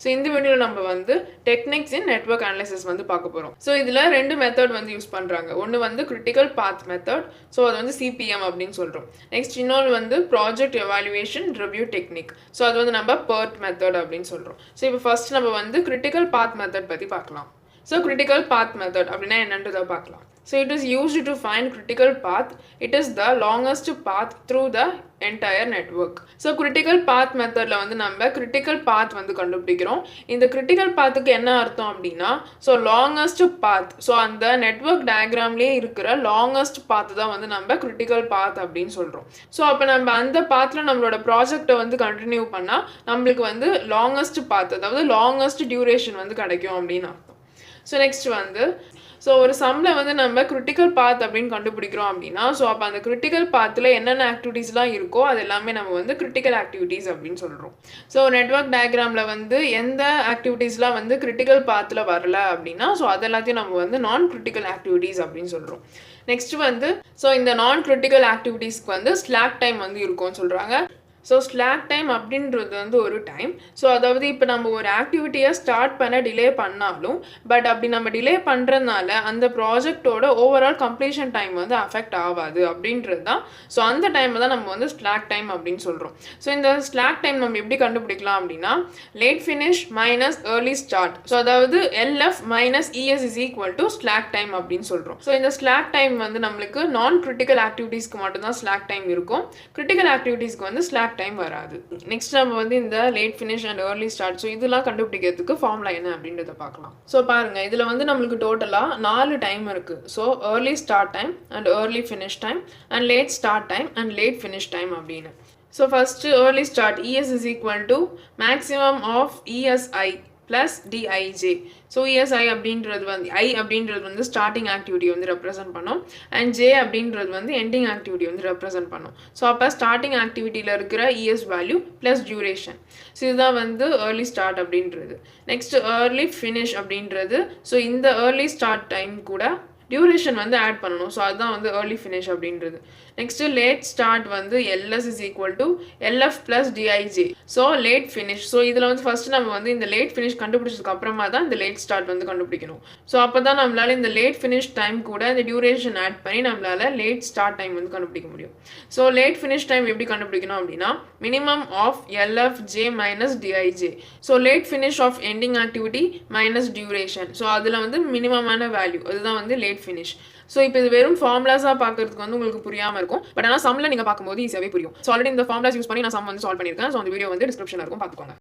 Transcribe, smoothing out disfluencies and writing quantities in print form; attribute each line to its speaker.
Speaker 1: So இந்த வீடியோவில் நம்ம வந்து டெக்னிக்ஸ் இன் நெட்வொர்க் அனலைசிஸ் வந்து பார்க்க போகிறோம். ஸோ இதில் 2 மெத்தட் வந்து யூஸ் பண்ணுறாங்க. ஒன்று வந்து கிரிட்டிக்கல் பாத் மெத்தட், ஸோ அது வந்து சிபிஎம் அப்படின்னு சொல்கிறோம். நெக்ஸ்ட் இன்னொன்று வந்து project evaluation review technique, so அது வந்து நம்ம PERT மெத்தட் அப்படின்னு சொல்கிறோம். ஸோ இப்போ ஃபர்ஸ்ட் நம்ம வந்து கிரிட்டிக்கல் பாத் மெத்தட் பற்றி பார்க்கலாம். So critical path method அப்படின்னா என்னன்றதை பார்க்கலாம். So it is used to find critical path. It is the longest path through the entire network. So critical path methodல வந்து நம்ம critical path வந்து கண்டுபிடிக்கிறோம். இந்த critical pathக்கு என்ன அர்த்தம் அப்படின்னா, so longest path, so அந்த network diagramலயே இருக்கிற longest path தான் வந்து நம்ம critical path அப்படின்னு சொல்றோம். So அப்போ நம்ம அந்த பாத்ல நம்மளோட ப்ராஜெக்டை வந்து கண்டினியூ பண்ணா நம்மளுக்கு வந்து longest path, அதாவது longest duration வந்து கிடைக்கும் அப்படின்னு அர்த்தம். ஸோ நெக்ஸ்ட் வந்து ஒரு சம்மில் வந்து நம்ம கிரிட்டிக்கல் பாத் அப்படின்னு கண்டுபிடிக்கிறோம் அப்படின்னா, ஸோ அப்போ அந்த கிரிட்டிக்கல் பாத்தில் என்னென்ன ஆக்டிவிட்டீஸ்லாம் இருக்கோ அது எல்லாமே நம்ம வந்து கிரிட்டிக்கல் ஆக்டிவிட்டீஸ் அப்படின்னு சொல்கிறோம். ஸோ நெட்வொர்க் டயக்ராமில் வந்து எந்த ஆக்டிவிட்டீஸ்லாம் வந்து கிரிட்டிக்கல் பாத்தில் வரல அப்படின்னா, ஸோ அது எல்லாத்தையும் நம்ம வந்து நான் கிரிட்டிக்கல் ஆக்டிவிட்டீஸ் அப்படின்னு சொல்கிறோம். நெக்ஸ்ட் வந்து இந்த நான் கிரிட்டிக்கல் ஆக்டிவிட்டீஸ்க்கு வந்து ஸ்லாக் டைம் வந்து இருக்கும்னு சொல்கிறாங்க. ஸோ ஸ்லாக் டைம் அப்படின்றது வந்து ஒரு டைம். ஸோ அதாவது இப்போ நம்ம ஒரு ஆக்டிவிட்டியை ஸ்டார்ட் பண்ண டிலே பண்ணாலும், பட் அப்படி நம்ம டிலே பண்ணுறதுனால அந்த ப்ராஜெக்டோட ஓவரால் கம்ப்ளீஷன் டைம் வந்து அஃபெக்ட் ஆகாது அப்படின்றது தான். ஸோ அந்த டைமை தான் நம்ம வந்து ஸ்லாக் டைம் அப்படின்னு சொல்கிறோம். ஸோ இந்த ஸ்லாக் டைம் நம்ம எப்படி கண்டுபிடிக்கலாம் அப்படின்னா, late finish minus early start, so அதாவது LF minus ES is equal to slack time அப்படின்னு சொல்கிறோம். ஸோ இந்த ஸ்லாக் டைம் வந்து நம்மளுக்கு நான் கிரிட்டிக்கல் ஆக்டிவிட்டீஸ்க்கு மட்டும்தான் ஸ்லாக் டைம் இருக்கும். கிரிட்டிக்கல் ஆக்டிவிட்டீஸ்க்கு வந்து ஸ்லாக் டைம் வராது. நெக்ஸ்ட் நம்ம வந்து இந்த late finish and early start, so இதெல்லாம் கண்டுபிடிக்கிறதுக்கு ஃபார்முலா என்ன அப்படின்றத பார்க்கலாம். ஸோ பாருங்க, இதில் வந்து நம்மளுக்கு டோட்டலாக 4 டைம் இருக்கு. So early start time and early finish time and late start time and late finish time அப்படின்னு. So first early start, ES is equal to maximum of ESI plus dij. So ESI அப்படின்றது வந்து i அப்படின்றது வந்து starting activity வந்து represent பண்ணும் and j அப்படின்றது வந்து ending activity வந்து ரெப்ரசென்ட் பண்ணும். ஸோ அப்போ ஸ்டார்டிங் ஆக்டிவிட்டியில் இருக்கிற ES value plus duration, so இதுதான் வந்து ஏர்லி ஸ்டார்ட் அப்படின்றது. நெக்ஸ்ட் ஏர்லி ஃபினிஷ் அப்படின்றது, ஸோ இந்த ஏர்லி ஸ்டார்ட் டைம் கூட டியூரேஷன் வந்து ஆட் பண்ணணும். ஸோ அதுதான் வந்து ஏர்லி ஃபினிஷ் அப்படின்றது. நெக்ஸ்ட்டு லேட் ஸ்டார்ட் வந்து LS is equal to LF plus dij. So late finish, so இதில் வந்து ஃபர்ஸ்ட் நம்ம வந்து இந்த லேட் ஃபினிஷ் கண்டுபிடிச்சதுக்கு அப்புறமா தான் இந்த லேட் ஸ்டார்ட் வந்து கண்டுபிடிக்கணும். ஸோ அப்போ தான் நம்மளால இந்த லேட் ஃபினிஷ் டைம் கூட இந்த டியூரேஷன் ஆட் பண்ணி நம்மளால லேட் ஸ்டார்ட் டைம் வந்து கண்டுபிடிக்க முடியும். ஸோ லேட் ஃபினிஷ் டைம் எப்படி கண்டுபிடிக்கணும் அப்படின்னா, minimum of LF j minus dij. So late finish of ending activity minus duration, so அதில் வந்து மினிமமான வேல்யூ, அதுதான் வந்து லேட் ஃபினிஷ். ஸோ இப்போ இது வெறும் ஃபார்முலாஸாக பார்க்கறதுக்கு வந்து உங்களுக்கு புரியாமல் இருக்கும், பட் ஆனால் சம்மில் நீங்கள் பார்க்கும்போது ஈஸியாகவே புரியும். ஸோ ஆல்ரெடி இந்த ஃபார்முலாஸ் யூஸ் பண்ணி நான் சம் வந்து சால்வ் பண்ணியிருக்கேன். ஸோ அந்த வீடியோ வந்து டிஸ்கிரிப்ஷனில் இருக்கும், பார்த்துக்கோங்க.